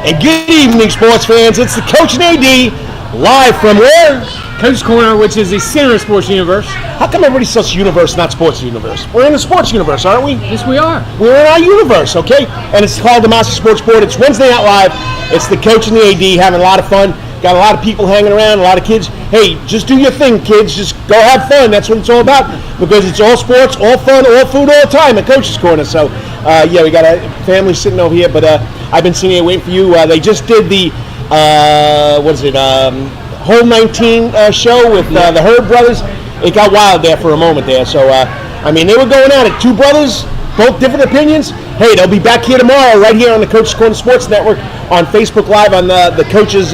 And good evening, sports fans. It's the Coach and AD, live from where? Coach's Corner, which is the center of Sports Universe. How come everybody says universe, not sports universe? We're in the sports universe, aren't we? Yes, we are. We're in our universe, okay? And it's Karl DeMasi Sports Board. It's Wednesday Night Live. It's the Coach and the AD having a lot of fun. Got a lot of people hanging around, a lot of kids. Hey, just do your thing, kids. Just go have fun. That's what it's all about. Because it's all sports, all fun, all food, all the time at Coach's Corner. So, yeah, we got a family sitting over here, but I've been sitting here waiting for you. They just did the, Home 19 show with the Herb brothers. It got wild there for a moment there. So, I mean, they were going at it. Two brothers, both different opinions. Hey, they'll be back here tomorrow right here on the Coach's Corner Sports Network on Facebook Live on the Coach's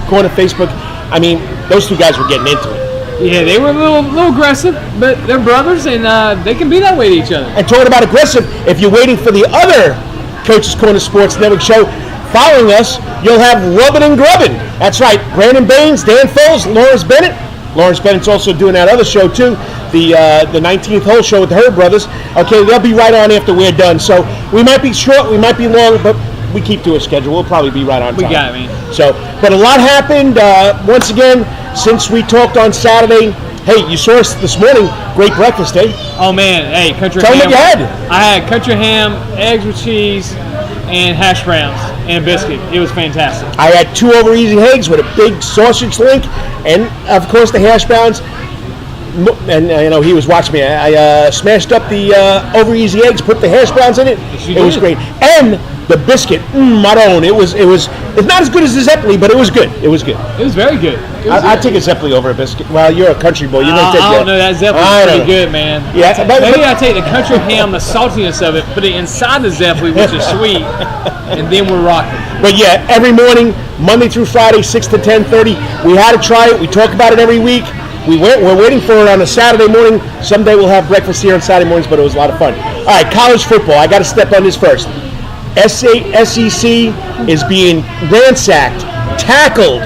Corner Facebook. I mean, those two guys were getting into it. Yeah, they were a little aggressive, but they're brothers, and they can be that way to each other. And talking about aggressive, if you're waiting for the other Coach's Corner Sports Network show, following us, you'll have Rubbin and Grubbin. That's right, Brandon Baines, Dan Foles, Lawrence Bennett. Lawrence Bennett's also doing that other show, too, the 19th hole show with the Herb brothers. Okay, they'll be right on after we're done. So we might be short, we might be long, but we keep to a schedule. We'll probably be right on time. We got it, man. So, but a lot happened. Once again, since we talked on Saturday. Hey, you saw us this morning. Great breakfast, eh? Oh, man. Hey, country ham. Tell me what you had. I had country ham, eggs with cheese, and hash browns, and a biscuit. It was fantastic. I had 2 over easy eggs with a big sausage link, and, of course, the hash browns. And, he was watching me. I smashed up the over easy eggs, put the hash browns in it. It was great. And the biscuit, Maroon. It's not as good as the Zeppeli, but it was good. It was good. It was very good. I'd take a Zeppeli over a biscuit. Well, you're a country boy. You don't take that. I don't know. That Zeppeli's pretty good, man. Yeah, maybe I take the country ham, the saltiness of it, put it inside the Zeppeli, which is sweet, and then we're rocking. But yeah, every morning, Monday through Friday, 6 to 10:30, we had to try it. We talk about it every week. We're waiting for it on a Saturday morning. Someday we'll have breakfast here on Saturday mornings, but it was a lot of fun. All right, college football. I got to step on this first. SEC is being ransacked, tackled,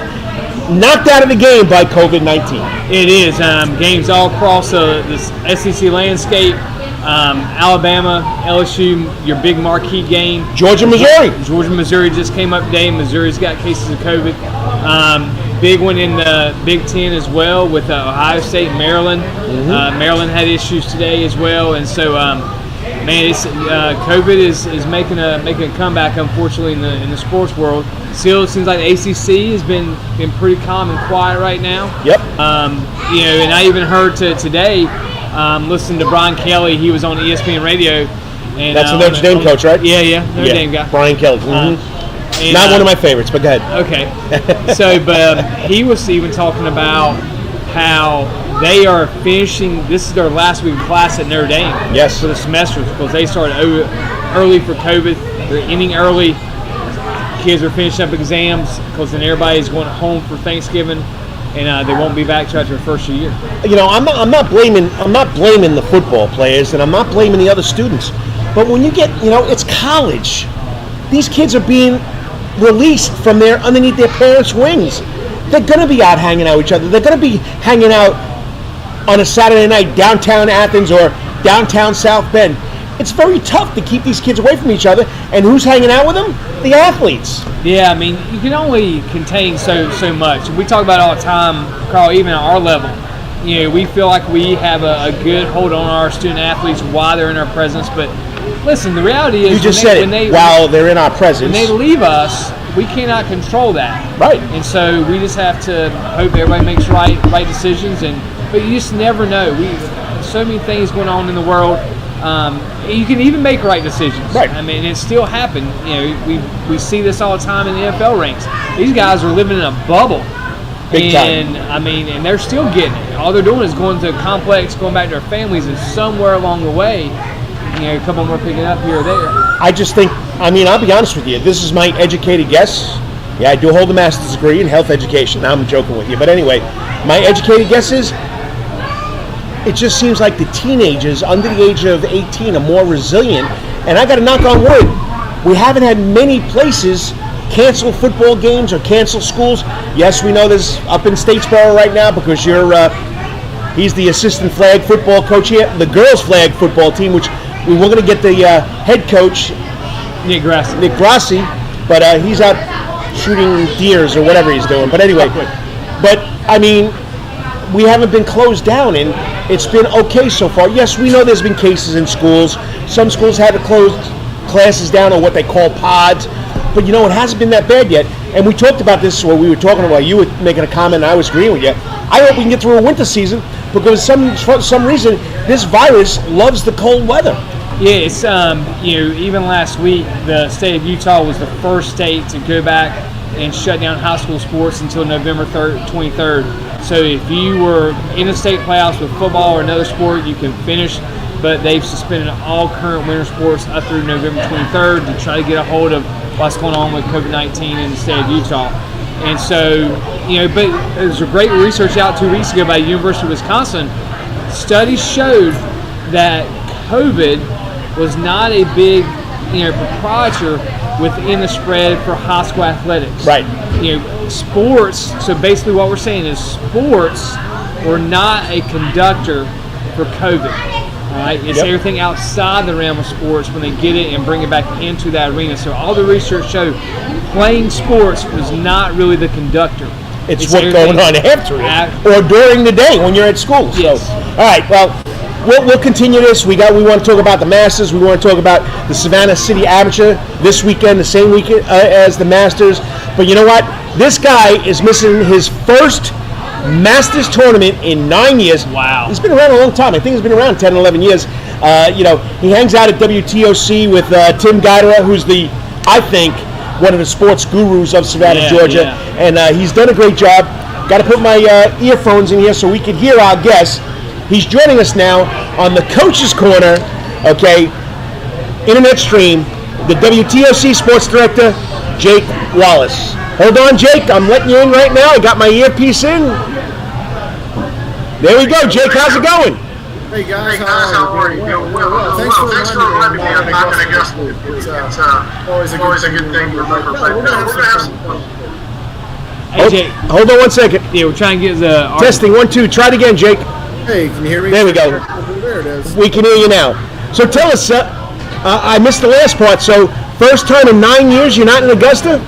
knocked out of the game by COVID-19. It is. Games all across the SEC landscape. Alabama, LSU, your big marquee game. Georgia, Missouri. Missouri just came up today. Missouri's got cases of COVID. Big one in the Big Ten as well with Ohio State and Maryland. Mm-hmm. Maryland had issues today as well, and so man, it's, COVID is making a comeback, unfortunately, in the sports world. Still, it seems like the ACC has been pretty calm and quiet right now. Yep. And I even heard today, listening to Brian Kelly. He was on ESPN Radio. And, that's the Notre Dame coach, right? Yeah, Notre Dame guy. Brian Kelly. Mm-hmm. Not one of my favorites, but go ahead. Okay. So, but he was even talking about how they are finishing. This is their last week of class at Notre Dame. Yes. For the semester, because they started early for COVID. They're ending early. Kids are finishing up exams because then everybody's going home for Thanksgiving, and they won't be back till after their first year. I'm not blaming the football players, and I'm not blaming the other students. But when you get, it's college. These kids are being released from underneath their parents' wings. They're going to be out hanging out with each other. They're going to be hanging out on a Saturday night downtown Athens or downtown South Bend. It's very tough to keep these kids away from each other. And who's hanging out with them? The athletes. Yeah, I mean, you can only contain so much. We talk about it all the time, Carl, even at our level. We feel like we have a good hold on our student athletes while they're in our presence. But listen, the reality is, while they're in our presence, when they leave us, we cannot control that. Right. And so we just have to hope everybody makes right decisions. But you just never know. So many things going on in the world. You can even make right decisions. Right. I mean, it still happened. We see this all the time in the NFL ranks. These guys are living in a bubble. Big time. And they're still getting it. All they're doing is going to a complex, going back to their families, and somewhere along the way, a couple more picking up here or there. I just think, I'll be honest with you, this is my educated guess. Yeah, I do hold a master's degree in health education. Now I'm joking with you. But anyway, my educated guess is it just seems like the teenagers under the age of 18 are more resilient. And I got to knock on wood. We haven't had many places cancel football games or cancel schools. Yes, we know this up in Statesboro right now because he's the assistant flag football coach here. The girls flag football team, which we were going to get the head coach, Nick Grassi, but he's out shooting deers or whatever he's doing. But anyway, we haven't been closed down, and it's been okay so far. Yes, we know there's been cases in schools. Some schools had to close classes down, or what they call pods. But it hasn't been that bad yet. And we talked about this when we were talking about, you were making a comment and I was agreeing with you. I hope we can get through a winter season because for some reason this virus loves the cold weather. Yeah, it's even last week the state of Utah was the first state to go back and shut down high school sports until November 23rd. So if you were in the state playoffs with football or another sport, you can finish. But they've suspended all current winter sports up through November 23rd to try to get a hold of what's going on with COVID-19 in the state of Utah. And so, but there was a great research out 2 weeks ago by the University of Wisconsin. Studies showed that COVID was not a big, proprietor within the spread for high school athletics. Right. Sports, so basically what we're saying is sports were not a conductor for COVID. All right, it's everything outside the realm of sports when they get it and bring it back into that arena. So all the research showed playing sports was not really the conductor. It's what's going on after it or during the day when you're at school. Yes. So, all right, well, we'll continue this. We want to talk about the Masters. We want to talk about the Savannah City Amateur this weekend, the same weekend as the Masters. But you know what? This guy is missing his first Masters tournament in 9 years. Wow. He's been around a long time. I think he's been around 10, 11 years. He hangs out at WTOC with Tim Guidera, who's I think, one of the sports gurus of Savannah, Georgia. Yeah. And he's done a great job. Got to put my earphones in here so we can hear our guest. He's joining us now on the Coach's Corner, internet stream, the WTOC sports director, Jake Wallace. Hold on, Jake. I'm letting you in right now. I got my earpiece in. There we go, Jake. How's it going? Hey guys, how are you? Well. Thanks for reminding me. I'm not going to guess. It's always a good thing to remember. But we're going to have some fun. Hey, Jake. Hold on one second. Yeah, we're trying to get the... Testing, 1, 2. Try it again, Jake. Hey, can you hear me? There we go. There it is. We can hear you now. So tell us, I missed the last part. So first time in 9 years you're not in Augusta?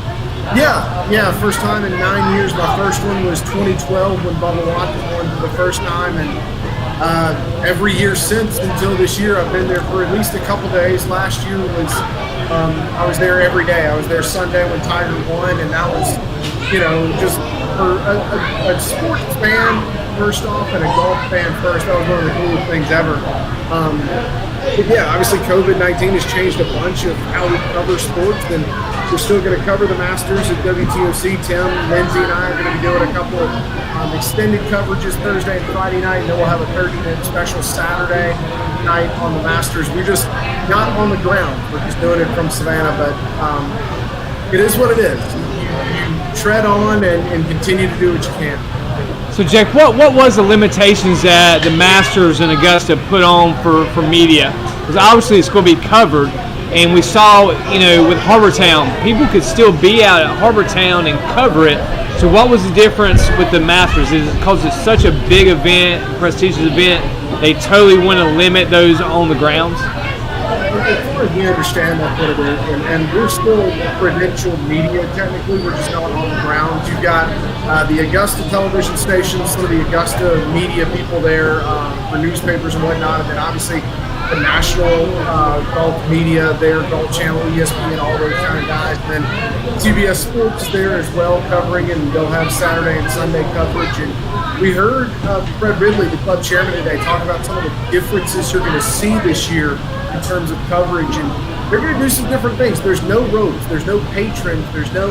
Yeah, first time in 9 years. My first one was 2012 when Bubba Watkins won for the first time, and every year since until this year I've been there for at least a couple days. Last year was I was there every day. I was there Sunday when Tiger won, and that was just for a sports fan first off and a golf fan first. That was one of the coolest things ever. But yeah, obviously COVID-19 has changed a bunch of how we cover sports, and we're still going to cover the Masters at WTOC. Tim, Lindsay, and I are going to be doing a couple of extended coverages Thursday and Friday night, and then we'll have a 30-minute special Saturday night on the Masters. We're just not on the ground. We're just doing it from Savannah, but it is what it is. You tread on and continue to do what you can. So, Jake, what was the limitations that the Masters in Augusta put on for media? Because obviously it's going to be covered, and we saw, with Harbortown, people could still be out at Harbortown and cover it. So what was the difference with the Masters? Is it because it's such a big event, prestigious event, they totally want to limit those on the grounds? We understand that part of it, and we're still credentialed media technically. We're just not on the ground. You've got the Augusta television stations, some of the Augusta media people there for newspapers and whatnot, and then obviously the national golf media there, Golf Channel, ESPN, all those kind of guys. And then CBS Sports there as well covering, and they'll have Saturday and Sunday coverage. And we heard Fred Ridley, the club chairman today, talk about some of the differences you're going to see this year in terms of coverage, and they're going to do some different things. There's no ropes, there's no patrons, there's no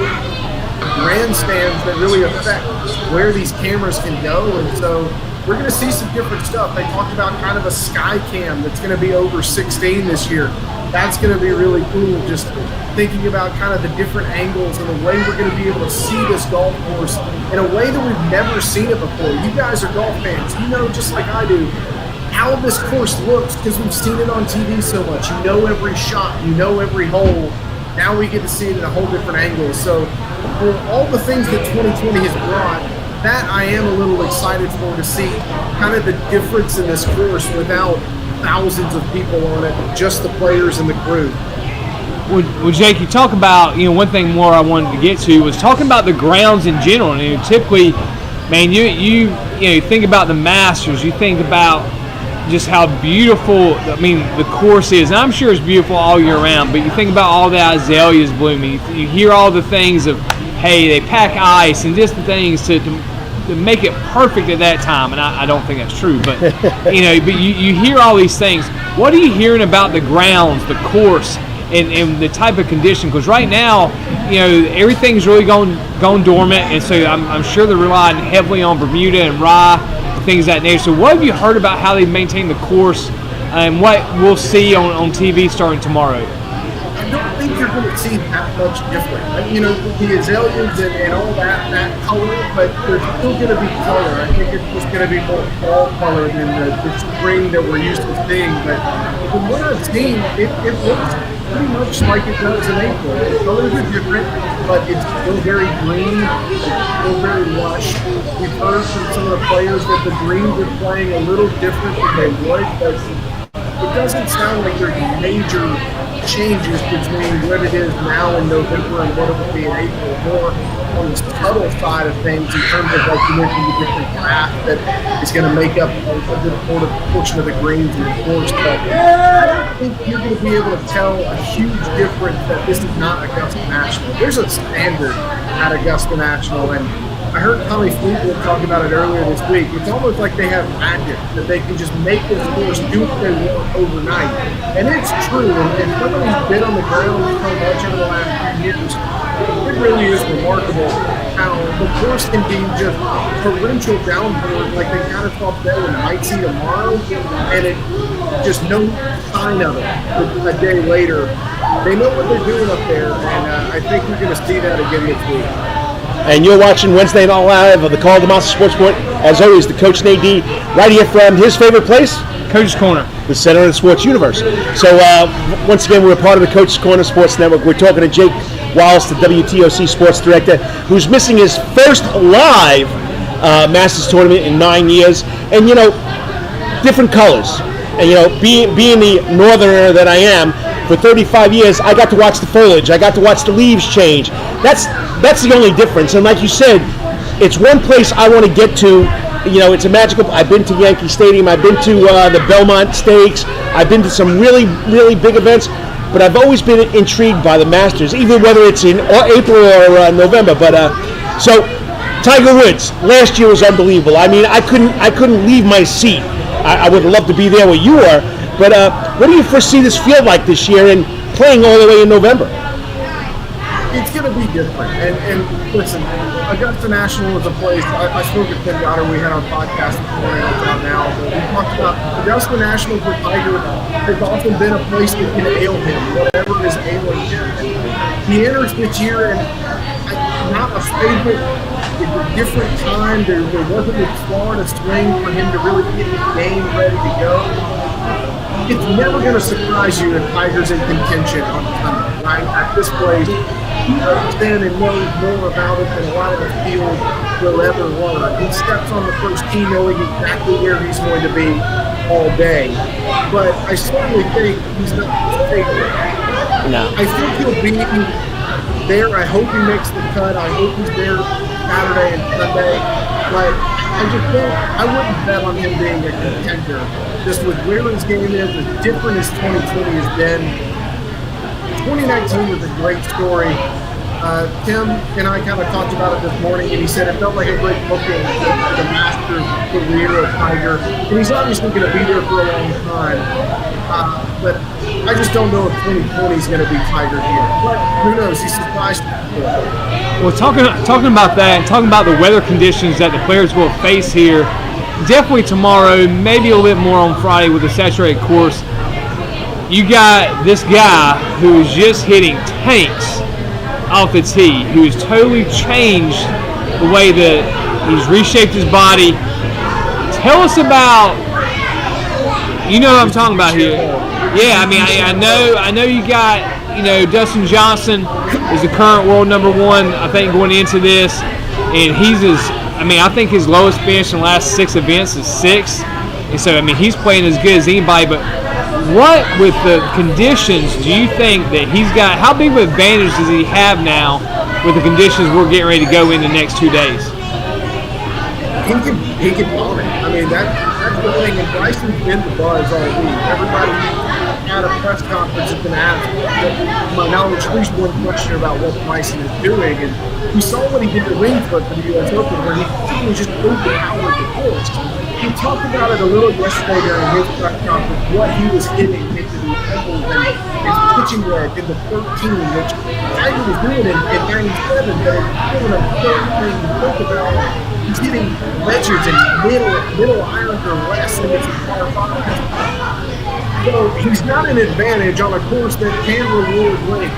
grandstands that really affect where these cameras can go, and so we're going to see some different stuff. They talked about kind of a sky cam that's going to be over 16 this year. That's going to be really cool, just thinking about kind of the different angles and the way we're going to be able to see this golf course in a way that we've never seen it before. You guys are golf fans. You know, just like I do, how this course looks because we've seen it on TV so much. You know every shot. You know every hole. Now we get to see it in a whole different angle. So for all the things that 2020 has brought, that I am a little excited for, to see kind of the difference in this course without thousands of people on it, just the players and the crew. Well, Jake, you talk about, one thing more I wanted to get to was talking about the grounds in general. And typically, man, you think about the Masters, you think about just how beautiful, the course is. And I'm sure it's beautiful all year round, but you think about all the azaleas blooming. You hear all the things of, hey, they pack ice and just the things to make it perfect at that time. And I don't think that's true, but but you hear all these things. What are you hearing about the grounds, the course, and the type of condition? Because right now, everything's really gone dormant, and so I'm sure they're relying heavily on Bermuda and Rye, things of that nature. So what have you heard about how they maintain the course and what we'll see on TV starting tomorrow? I don't think you're going to see that much different. The azaleas and all that color, but there's still going to be color. I think it's just going to be more fall color than the spring that we're used to seeing. But from what I've seen, it looks pretty much like it does in April. The colors are different, but it's still very green. It's still very lush. We've heard from some of the players that the greens are playing a little different than they would, but it doesn't sound like there's major changes between what it is now in November and what it will be in April, more on the subtle side of things in terms of, like you mentioned, the different grass that is going to make up a good portion of the greens in the course. But I don't think you're going to be able to tell a huge difference that this is not Augusta National. There's a standard at Augusta National, and I heard Tommy Fleetwood talk about it earlier this week. It's almost like they have magic, that they can just make this course do what they want overnight. And it's true. And somebody who's been on the ground so much over the last few years, it really is remarkable how the course can be just torrential downpours like they kind of thought they might see tomorrow, and it just no sign of it a day later. They know what they're doing up there, and I think we're going to see that again this week. And you're watching Wednesday Night Live of the Karl DeMasi Sports Report. As always, the Coach Nate D, right here from his favorite place, Coach's Corner, the center of the sports universe. So once again, we're part of the Coach's Corner Sports Network. We're talking to Jake Wallace, the WTOC Sports Director, who's missing his first live Masters tournament in 9 years. And different colors. And being the northerner that I am, for 35 years, I got to watch the foliage. I got to watch the leaves change. That's the only difference. And like you said, it's one place I want to get to. It's a magical. I've been to Yankee Stadium. I've been to the Belmont Stakes. I've been to some really, really big events. But I've always been intrigued by the Masters, even whether it's in April or November. But so Tiger Woods last year was unbelievable. I couldn't leave my seat. I would have loved to be there where you were. But what do you foresee this field like this year and playing all the way in November? It's going to be different. And listen, Augusta National is a place, I spoke with Tim Goddard, we had our podcast this morning, it's out now, but we talked about Augusta National for Tiger has often been a place that can ail him, whatever is ailing him. He enters this year, and not a favorite. It's a different time. There wasn't a Florida swing for him to really get his game ready to go. It's never going to surprise you if Tiger's in contention on Sunday, right? At this place, he understands and knows more about it than a lot of the field will ever learn. He steps on the first tee knowing exactly where he's going to be all day. But I certainly think he's not the favorite. No. I think he'll be there. I hope he makes the cut. I hope he's there Saturday and Sunday. But I wouldn't bet on him being a contender. Just with where his game is, as different as 2020 has been. 2019 was a great story. Tim and I kind of talked about it this morning, and he said it felt like a great booking for the Masters career of Tiger. And he's obviously going to be there for a long time. But I just don't know if 2020 is going to be Tiger here. But who knows? He's surprised. Well, talking about that and talking about the weather conditions that the players will face here definitely tomorrow, maybe a little bit more on Friday with the saturated course. You got this guy who's just hitting tanks off the tee, who's totally changed the way that he's reshaped his body. Tell us about, you know what I'm talking about here. Yeah, I mean, I know you got, Dustin Johnson is the current world number one, I think, going into this, and I think his lowest finish in the last 6 events is 6, and so, I mean, he's playing as good as anybody, but what, with the conditions, do you think that he's got, how big of an advantage does he have now with the conditions we're getting ready to go in the next 2 days? He can dominate. I mean, that's the thing. And Bryson's been the buzz all week. Everybody at a press conference has been asked, my knowledge, at least one question about what Bryson is doing. And we saw what he did at Wingfoot for the U.S. Open, where he just overpowered the course. He talked about it a little yesterday during his press conference, what he was hitting into the ankles and his pitching wedge in the 13, which Tiger was doing in 97, but it's doing a third thing to think about. He's hitting wedges and middle irons or less in his par 5. So he's not an advantage on a course that can reward length.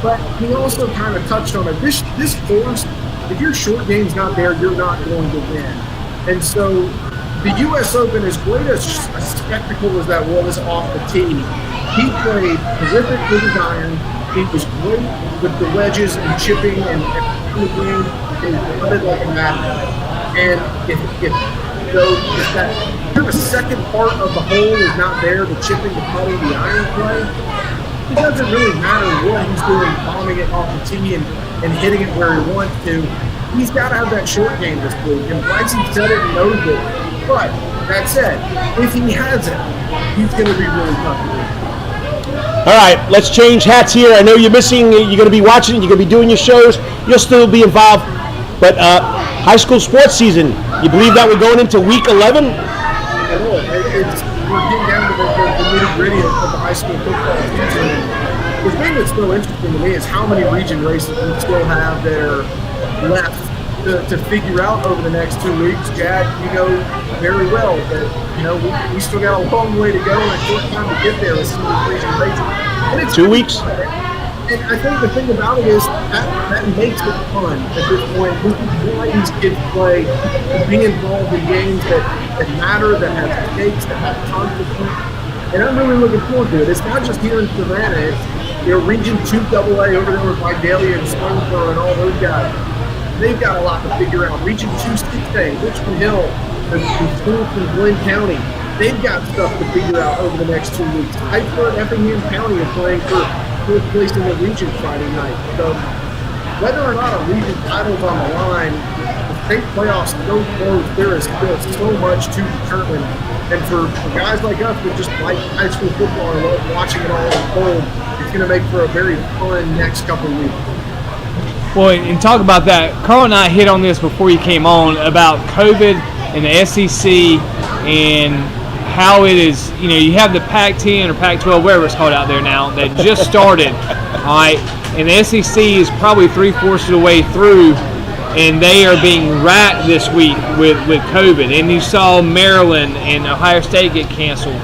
But he also kind of touched on it. This course, if your short game's not there, you're not going to win. And so the U.S. Open, as great a spectacle as that was off the tee, he played terrific with his iron. He was great with the wedges and chipping and the green, and putted like a magnet. And if that kind of second part of the hole is not there, the chipping, the putting, the iron play, it doesn't really matter what he's doing, bombing it off the tee and hitting it where he wants to. He's got to have that short game this week. And Bryson said it and knows it. But that said, if he has it, he's going to be really tough to win. All right, let's change hats here. I know you're missing. You're going to be watching. You're going to be doing your shows. You'll still be involved. But high school sports season, you believe that we're going into week 11? I know. We're getting down to the nitty-gritty of the high school football season. The thing that's so interesting to me is how many region races we still have that are left to figure out over the next 2 weeks. Chad, you know very well that we still got a long way to go and a short time to get there with some of these region races. And it's 2 weeks. And I think the thing about it is that makes it fun at this point. This is why these kids play, to be involved in games that matter, that have stakes, that have consequence. And I'm really looking forward to it. It's not just here in Savannah. It's Region 2 AA over there with Vidalia and Stonefer and all those guys. They've got a lot to figure out. Region 2 6A, Richmond Hill, the schools from Glenn County, they've got stuff to figure out over the next 2 weeks. Hyper and Effingham County are playing for fourth place in the region Friday night. So whether or not a region title's on the line, the state playoffs so close, there is still so much to determine. And for guys like us that just like high school football and love watching it all unfold, it's going to make for a very fun next couple of weeks. Well, and talk about that. Carl and I hit on this before you came on about COVID and the SEC and how it is, you have the Pac-10 or Pac-12, whatever it's called out there now, that just started, all right? And the SEC is probably 3/4 of the way through, and they are being racked this week with COVID. And you saw Maryland and Ohio State get canceled.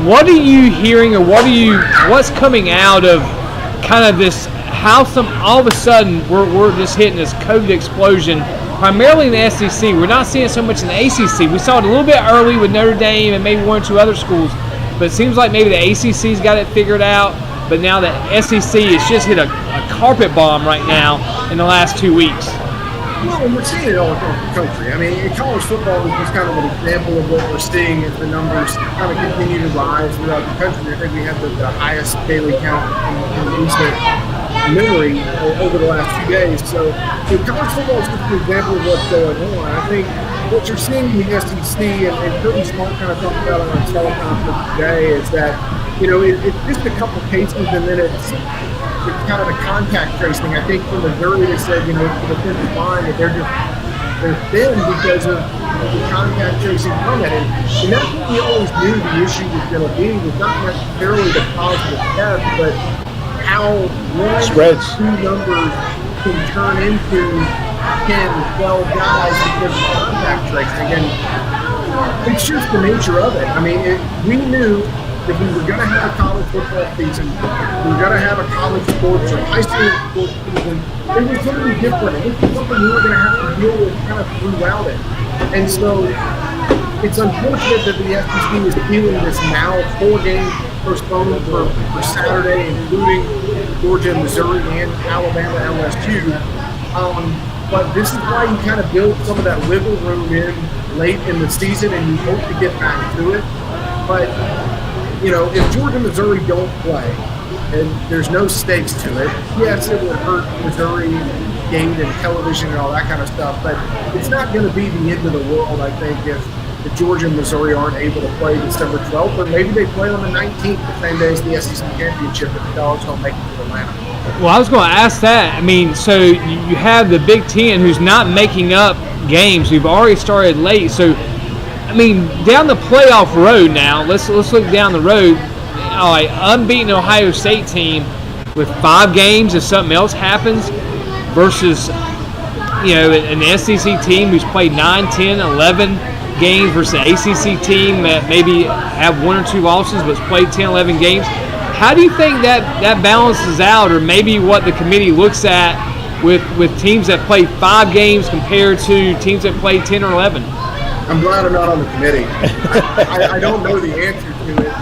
What are you hearing, or what's coming out of kind of this, how all of a sudden we're just hitting this COVID explosion, primarily in the SEC. We're not seeing it so much in the ACC. We saw it a little bit early with Notre Dame and maybe 1 or 2 other schools, but it seems like maybe the ACC's got it figured out, but now the SEC has just hit a carpet bomb right now in the last 2 weeks. Well, and we're seeing it all across the country. I mean, college football is just kind of an example of what we're seeing as the numbers kind of continue to rise throughout the country. I think we have the highest daily count in recent memory over the last few days. So college football is just an example of what's going on. I think what you're seeing in the SEC, and Kirby Smart kind of talked about on our teleconference today, is that it's just a couple cases, and then it's kind of a contact tracing. I think from Missouri they said, for the defensive line that they're thin because of the contact tracing from it. And that's what we always knew the issue was going to be, was not necessarily the positive test, but how one or two numbers can turn into 10, 12 guys because of contact tracing. And it's just the nature of it. I mean, we knew if we were going to have a college football season, we were going to have a college sports or high school sports season, it was going to be different. It was something we were going to have to deal with kind of throughout it. And so it's unfortunate that the SEC is feeling this now 4-game postponement for Saturday, including Georgia, Missouri, and Alabama, LSU. But this is why you kind of build some of that wiggle room in late in the season, and you hope to get back to it. But, you know, if Georgia and Missouri don't play, and there's no stakes to it, yes, it would hurt Missouri gain and television and all that kind of stuff, but it's not going to be the end of the world, I think, if Georgia and Missouri aren't able to play December 12th, or maybe they play on the 19th, the same day as the SEC championship, if the dogs don't make it to Atlanta. Well, I was going to ask that. I mean, so you have the Big Ten who's not making up games. We've already started late. So, I mean, down the playoff road now, let's look down the road. All right, unbeaten Ohio State team with 5 games if something else happens versus, you know, an SEC team who's played 9, 10, 11 games versus an ACC team that maybe have 1 or 2 losses but's played 10, 11 games. How do you think that balances out, or maybe what the committee looks at with teams that play 5 games compared to teams that play 10 or 11? I'm glad I'm not on the committee. I don't know the answer to it.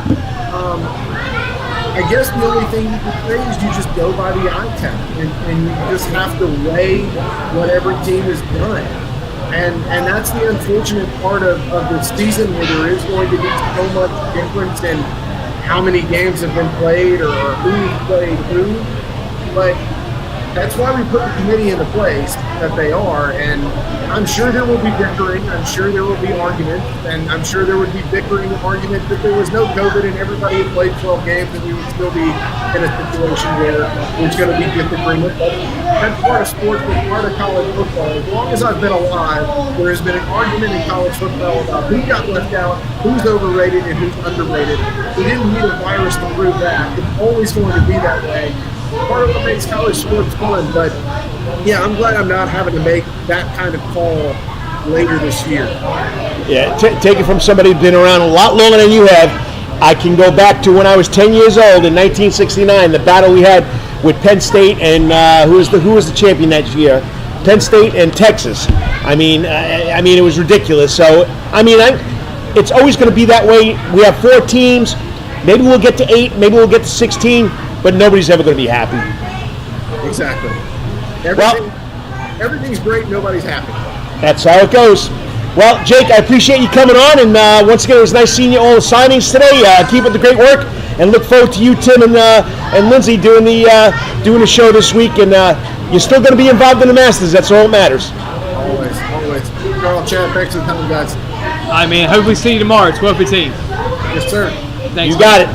I guess the only thing you can say is you just go by the eye test, and you just have to weigh what every team has done. And that's the unfortunate part of the season, where there is going to be so much difference in how many games have been played or who played who. But that's why we put the committee into place that they are. And I'm sure there will be bickering. I'm sure there will be arguments. And I'm sure there would be bickering and arguments if there was no COVID and everybody had played 12 games, and we would still be in a situation where there's going to be disagreement. But that's part of sports, that's part of college football. As long as I've been alive, there has been an argument in college football about who got left out, who's overrated, and who's underrated. We didn't need a virus to prove that. It's always going to be that way. Part of what makes college sports fun, but yeah, I'm glad I'm not having to make that kind of call later this year. Yeah, take it from somebody who's been around a lot longer than you have. I can go back to when I was 10 years old in 1969, the battle we had with Penn State and who was the champion that year? Penn State and Texas. I mean, it was ridiculous. So, it's always going to be that way. We have 4 teams. Maybe we'll get to 8. Maybe we'll get to 16. But nobody's ever going to be happy. Exactly. Everything's great. Nobody's happy. That's how it goes. Well, Jake, I appreciate you coming on, and once again, it was nice seeing you all the signings today. Keep up the great work, and look forward to you, Tim, and Lindsay doing the show this week. And you're still going to be involved in the Masters. That's all that matters. Always. Karl, Chad, thanks for coming, guys. All right, man. Hopefully see you tomorrow, 12:15. Yes, sir. Thanks. You got it.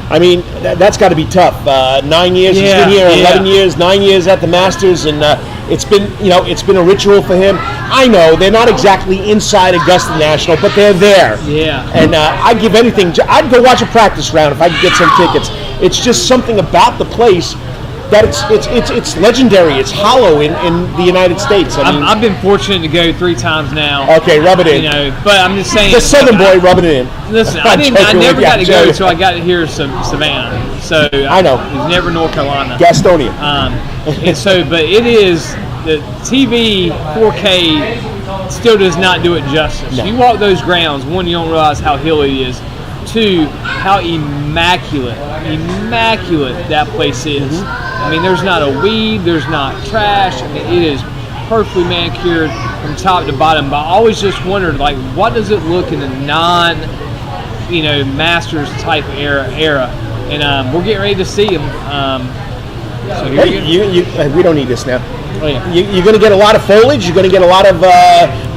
I mean, that's got to be tough. 9 years, he's been here 11 years, 9 years at the Masters, and it's been a ritual for him. I know they're not exactly inside Augusta National, but they're there. Yeah. And I'd give anything. I'd go watch a practice round if I could get some tickets. It's just something about the place that it's legendary. It's hollow in the United States. I've been fortunate to go 3 times now. Okay, rub it in. You know, but I'm just saying. The Southern boy rubbing it in. Listen, I never got to go until I got to hear Savannah. So I know. It was never North Carolina. Gastonia. And so, but it is the TV 4K still does not do it justice. No. You walk those grounds, 1, you don't realize how hilly it is. 2, how immaculate that place is. Mm-hmm. I mean, there's not a weed, there's not trash. I mean, it is perfectly manicured from top to bottom. But I always just wondered, like, what does it look in the Masters type era? And we're getting ready to see them. So here we don't need this now. Oh, yeah. You're going to get a lot of foliage. You're going to get a lot of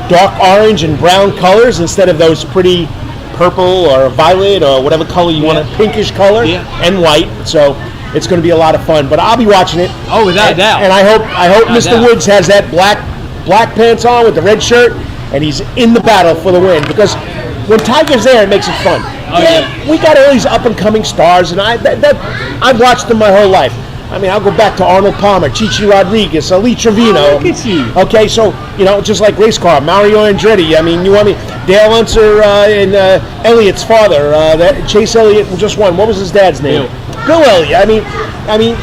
dark orange and brown colors instead of those pretty purple or violet or whatever color you want, a pinkish color, and white. So it's going to be a lot of fun. But I'll be watching it. Oh, without a doubt. And I hope Mr. Woods has that black pants on with the red shirt, and he's in the battle for the win. Because when Tiger's there, it makes it fun. Oh, yeah. We got all these up and coming stars, and I've watched them my whole life. I mean, I'll go back to Arnold Palmer, Chichi Rodriguez, Ali Trevino. Oh, look at you. Okay, so, just like race car, Mario Andretti. I mean, you want me, Dale Unser and Elliott's father, Chase Elliott just won. What was his dad's name? Bill Elliott. I mean,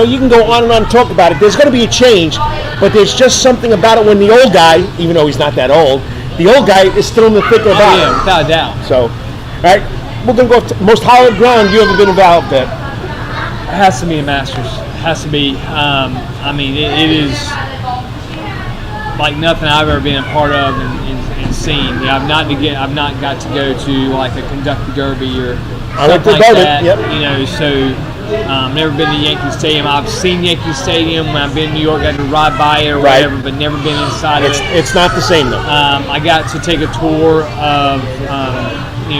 you can go on and on and talk about it. There's going to be a change, but there's just something about it when the old guy, even though he's not that old, the old guy is still in the thick of the battle. Yeah, without a doubt. So, all right, we're going to go to most hallowed ground you ever been involved in. It has to be a Masters. It has to be. I mean, it is like nothing I've ever been a part of and seen. Yeah, I've not got to go to like a Kentucky Derby or something like that. Yep. So never been to Yankee Stadium. I've seen Yankee Stadium when I've been in New York. I had to ride by it or whatever, but never been inside of it. It's not the same though. I got to take a tour of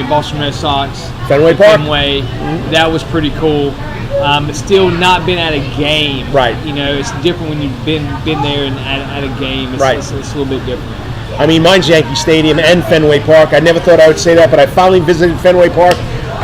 Boston Red Sox, Fenway Park. Mm-hmm. That was pretty cool. But still not been at a game. Right. It's different when you've been there and at a game. It's a little bit different. I mean, mine's Yankee Stadium and Fenway Park. I never thought I would say that, but I finally visited Fenway Park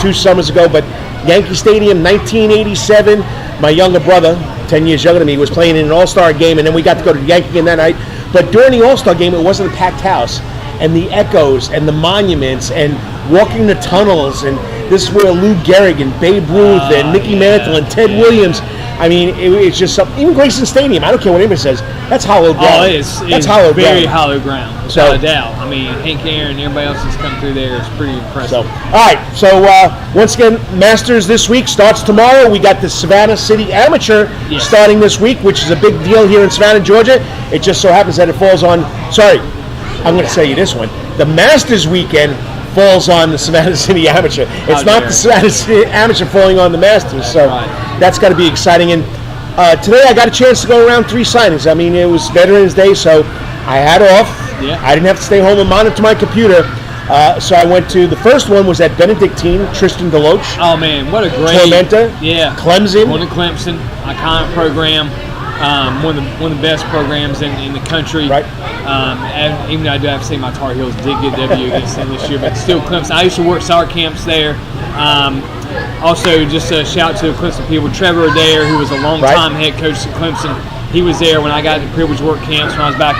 2 summers ago. But Yankee Stadium, 1987, my younger brother, 10 years younger than me, was playing in an all-star game, and then we got to go to the Yankee game that night. But during the all-star game, it wasn't a packed house. And the echoes and the monuments and walking the tunnels, and this is where Lou Gehrig and Babe Ruth and Mickey Mantle and Ted Williams. I mean, it's just something. Even Grayson Stadium, I don't care what anybody says, that's hallowed ground. Oh, it's hallowed very ground. hallowed ground, without a doubt. I mean, Hank Aaron and everybody else that's come through there is pretty impressive. So, all right, so once again, Masters this week starts tomorrow. We got the Savannah City Amateur starting this week, which is a big deal here in Savannah, Georgia. It just so happens that it falls on, I'm going to tell you this one. The Masters weekend falls on the Savannah City Amateur. It's not the Savannah City Amateur falling on the Masters, that's got to be exciting. And today I got a chance to go around 3 signings. I mean, it was Veterans Day, so I had off. Yeah. I didn't have to stay home and monitor my computer. So I went to, the first one was at Benedictine, Tristan DeLoach. Oh man, what a great Tormenta. Yeah. Clemson. One of Clemson, iconic program. One of the best programs in the country. Right. And even though I do have to say my Tar Heels did get W against them this year, but still Clemson. I used to work summer camps there. Also, just a shout out to the Clemson people. Trevor Adair, who was a long-time head coach at Clemson, he was there when I got the privilege to work camps when I was back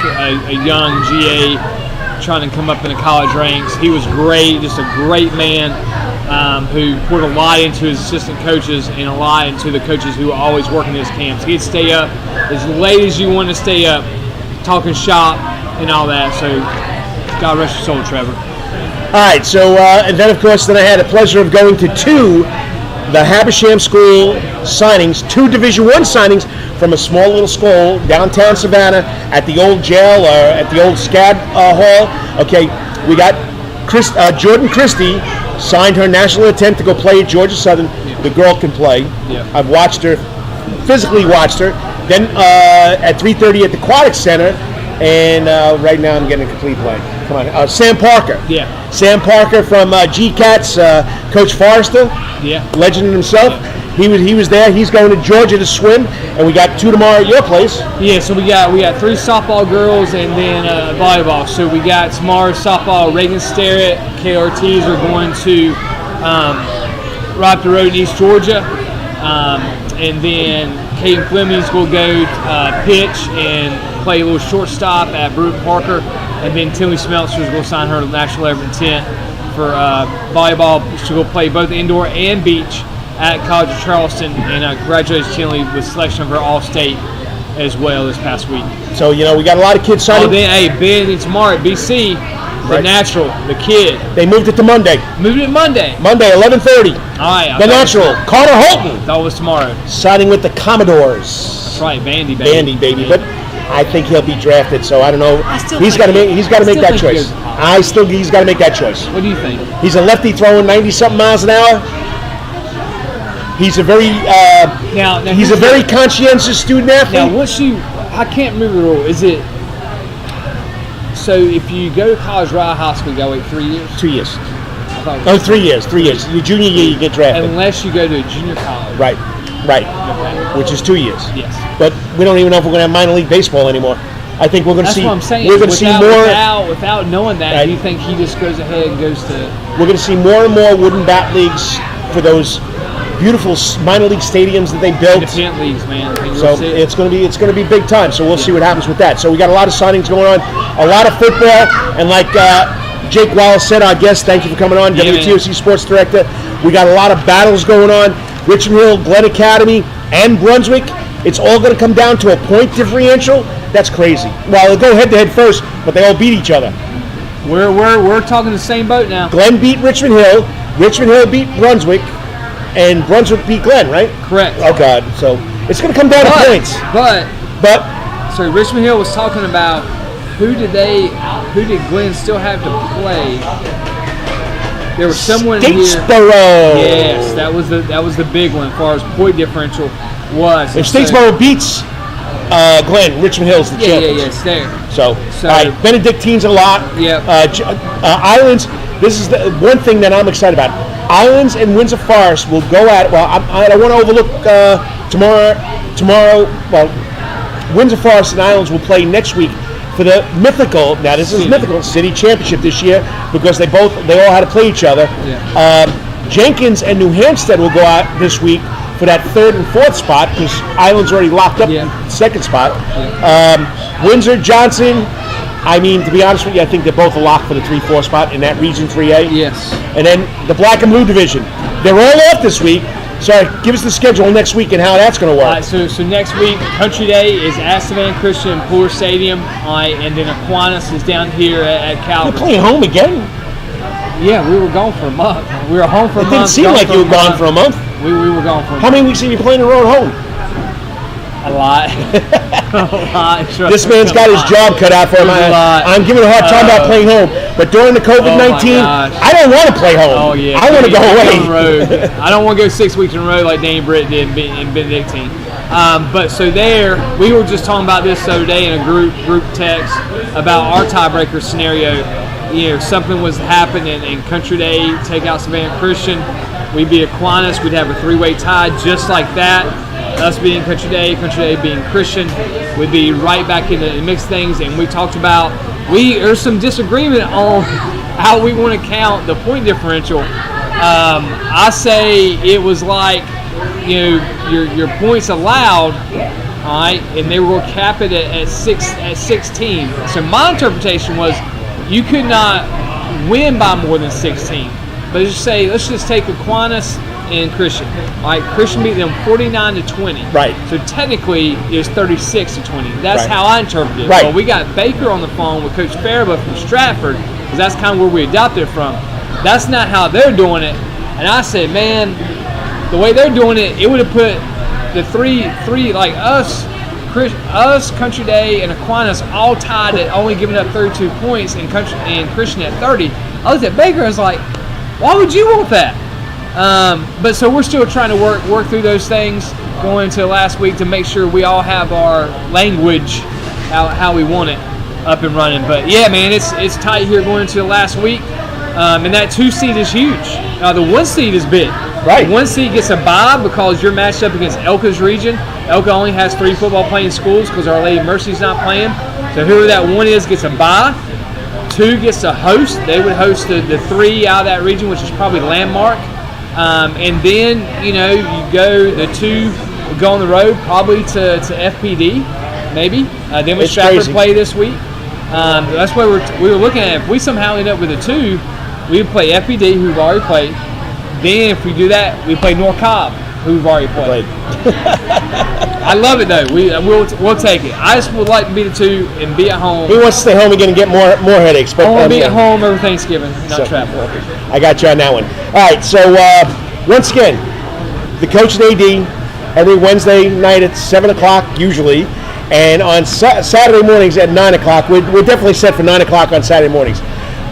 a young GA trying to come up in the college ranks. He was great, just a great man. Who poured a lot into his assistant coaches and a lot into the coaches who were always working his camps. He'd stay up as late as you want to stay up, talking shop and all that. So, God rest your soul, Trevor. All right, so, and then, of course, I had the pleasure of going to 2 the Habersham School signings, 2 Division I signings from a small little school downtown Savannah at the old jail or at the old SCAD hall. Okay, we got Jordan Christie signed her national intent to go play at Georgia Southern. The girl can play. I've watched her, physically watched her. Then at 3:30 at the Aquatic Center, and right now I'm getting a complete blank. Come on, Sam Parker. Sam Parker from GCATS, Coach Forrester. Legend himself. He was there. He's going to Georgia to swim, and we got 2 tomorrow at your place. So we got 3 softball girls and then volleyball. So we got tomorrow softball. Reagan Starrett, Kay Ortiz are going to Rock the Road in East Georgia, and then Caden Fleming's will go pitch and play a little shortstop at Brute Parker, and then Tinley Smeltzer's will sign her national letter of intent for volleyball. She'll go play both indoor and beach at College of Charleston, and congratulations Tinley with selection of her All-State as well this past week. So, we got a lot of kids signing. Oh, then, Ben, tomorrow at BC, the Natural, the kid. They moved it to Monday. Moved it Monday. Monday, 11:30. All right. The Natural, Carter Holton. That was tomorrow. Signing with the Commodores. That's right, Vandy, baby. Vandy, baby. But I think he'll be drafted, so I don't know. He's got to make that choice. He's got to make that choice. What do you think? He's a lefty throwing 90-something miles an hour. He's a very he's a very conscientious student athlete. Now, I can't remember the rule. Is it so if you go to college right out of high school, you got to wait 3 years? 2 years. 3 years. 3 years. Your junior year, you get drafted. Unless you go to a junior college. Right. Okay. Which is 2 years. Yes. But we don't even know if we're going to have minor league baseball anymore. I think we're going to see. That's what I'm saying. We're going to see more. Without knowing that, do you think he just goes ahead and goes to? We're going to see more and more wooden bat leagues for those beautiful minor league stadiums that they built. Independent leagues, man. So it's going to be big time. So we'll see what happens with that. So we got a lot of signings going on, a lot of football, and like Jake Wallace said, our guest, thank you for coming on, WTOC Sports Director. We got a lot of battles going on. Richmond Hill, Glen Academy, and Brunswick. It's all going to come down to a point differential. That's crazy. Well, they'll go head to head first, but they all beat each other. We're talking the same boat now. Glen beat Richmond Hill beat Brunswick, and Brunswick beat Glen, right? Correct. Oh God! So it's going to come down to points. But so Richmond Hill was talking about who did Glen still have to play? There was someone here. Statesboro. Yes, that was the big one as far as point differential was. If Statesboro beats Glen, Richmond Hill's the champions. Yeah, it's there. So all right, Benedictine's a lot. Yeah. Islands. This is the one thing that I'm excited about. Islands and Windsor Forest will go at. Well, I don't want to overlook tomorrow. Well, Windsor Forest and Islands will play next week for the mythical. Now this is mythical City Championship this year because they all had to play each other. Yeah. Jenkins and New Hampstead will go out this week for that third and fourth spot because Island's already locked up the second spot. Yeah. Windsor, Johnson. I mean, to be honest with you, I think they're both a lock for the 3-4 spot in that Region 3A. Yes. And then the Black and Blue Division. They're all off this week. So give us the schedule next week and how that's going to work. All right, so next week, Country Day is at Savannah Christian in Poor Stadium. All right, and then Aquinas is down here at Calvary. You're playing home again? Yeah, we were gone for a month. We were home for a month. It didn't seem like you were gone for a month. We were gone for a month. How many weeks have you playing in a row at home? A lot. A lot. This man's got his job cut out for him. I'm giving a hard time about playing home. But during the COVID-19, I don't want to play home. Oh, yeah. I want to go away. I don't want to go 6 weeks in a row like Danny Britt did in Benedictine. But so there, we were just talking about this the other day in a group text about our tiebreaker scenario. You know, something was happening in Country Day, take out Savannah Christian. We'd be Aquinas. We'd have a three-way tie just like that. Us being Country Day being Christian, we'd be right back in the mix things. And we talked about there's some disagreement on how we want to count the point differential. I say it was like, you know, your points allowed, all right, and they will cap it at 16. So my interpretation was you could not win by more than 16. But let's just take Aquinas and Christian. All right, Christian beat them 49-20. Right. So technically, it was 36-20. That's how I interpreted it. Right. Well, we got Baker on the phone with Coach Faribault from Stratford, because that's kind of where we adopted it from. That's not how they're doing it. And I said, man, the way they're doing it, it would have put the three like us, Country Day, and Aquinas all tied at only giving up 32 points, and Christian at 30. I looked at Baker and was like, why would you want that? But so we're still trying to work through those things going into last week to make sure we all have our language how we want it up and running. But yeah, man, it's tight here going into the last week, and that 2 seed is huge. The 1 seed is big. Right. The 1 seed gets a bye because you're matched up against Elka's region. Elka only has 3 football playing schools because Our Lady of Mercy's not playing. So whoever that 1 is gets a bye. 2 gets to host. They would host the 3 out of that region, which is probably Landmark. And then, you know, the 2 would go on the road probably to FPD, maybe. Then we Stratford play this week. That's why we were looking at it. If we somehow end up with a 2, we would play FPD, who we've already played. Then if we do that, we play North Cobb, who we've already played. I love it though. We'll take it. I just would like to be the 2 and be at home. He wants to stay home again and get more headaches. But I want to be at home over Thanksgiving, not travel. I got you on that one. All right. So once again, the coach and AD every Wednesday night at 7:00 usually, and on Saturday mornings at 9:00. We're definitely set for 9:00 on Saturday mornings.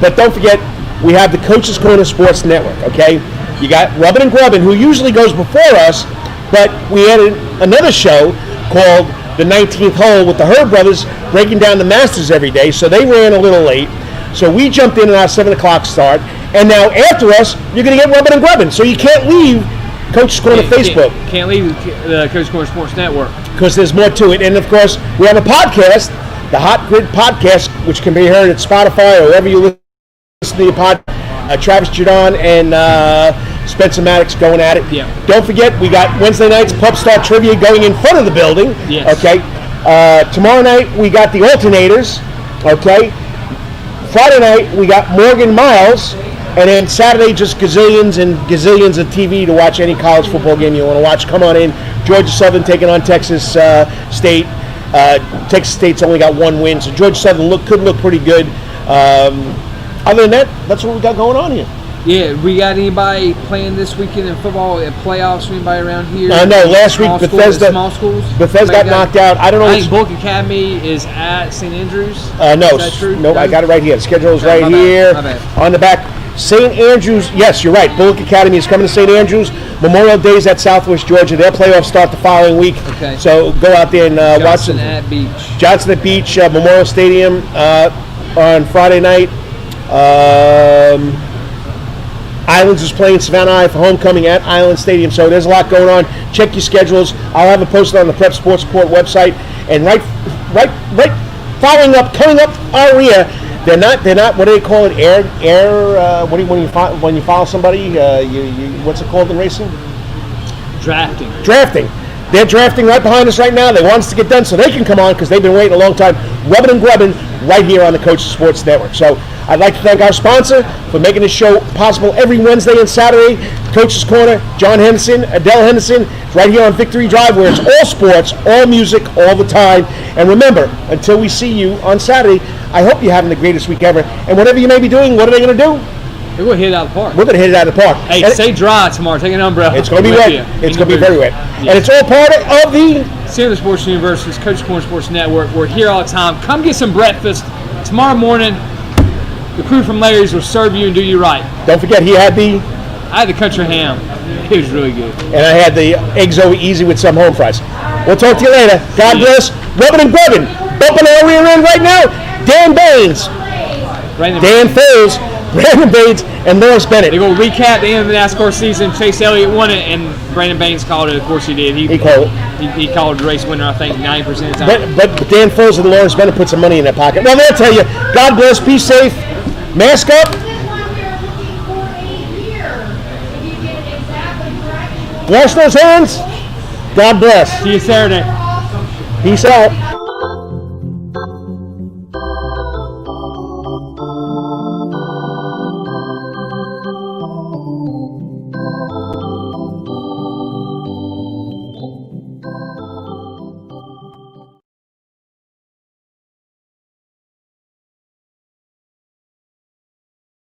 But don't forget, we have the Coach's Corner Sports Network. Okay. You got Rubbin and Grubbin, who usually goes before us, but we had another show called The 19th Hole with the Herb Brothers breaking down the Masters every day, so they ran a little late. So we jumped in at our 7:00 start, and now after us, you're going to get Rubbin and Grubbin, so you can't leave Coach's Corner Facebook. Can't leave the Coach's Corner Sports Network. Because there's more to it, and of course, we have a podcast, the Hot Grid Podcast, which can be heard at Spotify or wherever you listen to your podcast. Travis Judon and Spencer Maddox going at it. Yeah. Don't forget, we got Wednesday night's Pub Star Trivia going in front of the building. Yes. Okay. Tomorrow night, we got the Alternators. Okay. Friday night, we got Morgan Miles. And then Saturday, just gazillions and gazillions of TV to watch any college football game you want to watch. Come on in. Georgia Southern taking on Texas State. Texas State's only got one win, so Georgia Southern could look pretty good. Other than that, that's what we got going on here. Yeah, we got anybody playing this weekend in football at playoffs? Anybody around here? No, last week Bethesda. Small schools. Bethesda got knocked out. I don't know. I think Bullock Academy is at St. Andrews. No, is that true? No, I got it right here. The schedule is Okay, right my here bad. on the back. St. Andrews. Yes, you're right. Bullock Academy is coming to St. Andrews. Memorial Day's at Southwest Georgia. Their playoffs start the following week. Okay. So go out there and watch Johnson them. at Beach. Johnson at Beach, Memorial Stadium on Friday night. Islands is playing Savannah High for homecoming at Island Stadium. So there's a lot going on. Check your schedules. I'll have it posted on the Prep Sports Report website. And right following up, coming up our rear, they're not. What do they call it? When you follow somebody, what's it called in racing? Drafting. They're drafting right behind us right now. They want us to get done so they can come on because they've been waiting a long time. Rubbin and Grubbin right here on the Coaches Sports Network. So I'd like to thank our sponsor for making this show possible every Wednesday and Saturday. Coach's Corner, John Henderson, Adele Henderson, right here on Victory Drive, where it's all sports, all music, all the time. And remember, until we see you on Saturday, I hope you're having the greatest week ever. And whatever you may be doing, what are they going to do? We're going to hit it out of the park. We're going to hit it out of the park. Hey, and stay dry tomorrow. Take an umbrella. It's going to be wet. It's going to be very wet. Yes. And it's all part of the Sandler Sports University's Coach's Corner Sports Network. We're here all the time. Come get some breakfast. Tomorrow morning, the crew from Larry's will serve you and do you right. Don't forget, I had the country ham. It was really good. And I had the eggs over easy with some home fries. We'll talk to you later. God bless. Rubbin and Grubbin. Bumping our rear end right now. Dan Baines. Dan Foles. Brandon Baines and Norris Bennett. They're going to recap the end of the NASCAR season. Chase Elliott won it, and Brandon Baines called it. Of course he did. He called it. He called the race winner, I think, 90% of the time. But Dan Foles and Lawrence Bennett put some money in their pocket. Well, they'll tell you, God bless, be safe, mask up. Wash those hands. God bless. See you Saturday. Peace out.